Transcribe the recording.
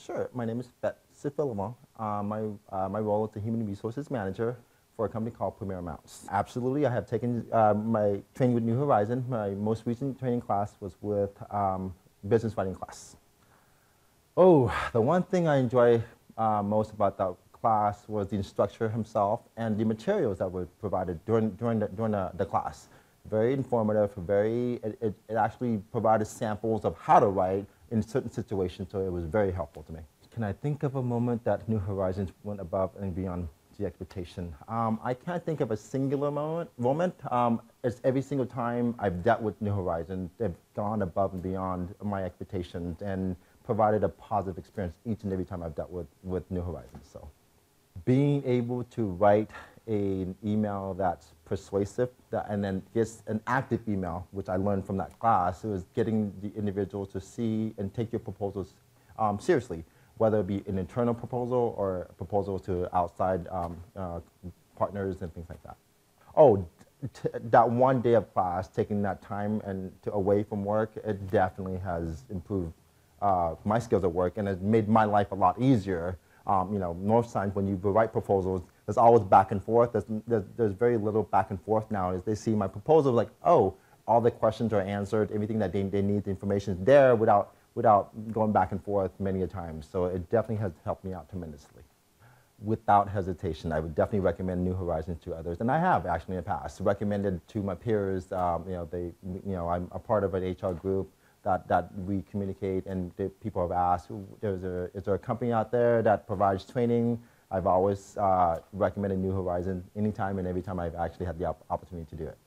Sure. My name is Betsy Philemon. My role is the Human Resources Manager for a company called Premier Amounts. Absolutely, I have taken my training with New Horizon. My most recent training class was with business writing class. Oh, the one thing I enjoy most about that class was the instructor himself and the materials that were provided during the class. Very informative, it actually provided samples of how to write in certain situations, so it was very helpful to me. Can I think of a moment that New Horizons went above and beyond the expectation? I can't think of a singular moment. It's every single time I've dealt with New Horizons, they've gone above and beyond my expectations and provided a positive experience each and every time I've dealt with New Horizons. So, being able to write an email that's persuasive and then gets an active email, which I learned from that class, it was getting the individual to see and take your proposals seriously, whether it be an internal proposal or a proposal to outside partners and things like that. Oh, that one day of class, taking that time and away from work, it definitely has improved my skills at work and has made my life a lot easier. Most times when you write proposals, there's always back and forth. There's very little back and forth now. As they see my proposal, like, oh, all the questions are answered, everything that they need, the information is there without going back and forth many a time. So it definitely has helped me out tremendously. Without hesitation, I would definitely recommend New Horizons to others, and I have actually in the past recommended to my peers. I'm a part of an HR group that we communicate, and people have asked, is there a company out there that provides training? I've always recommended New Horizons anytime and every time I've actually had the opportunity to do it.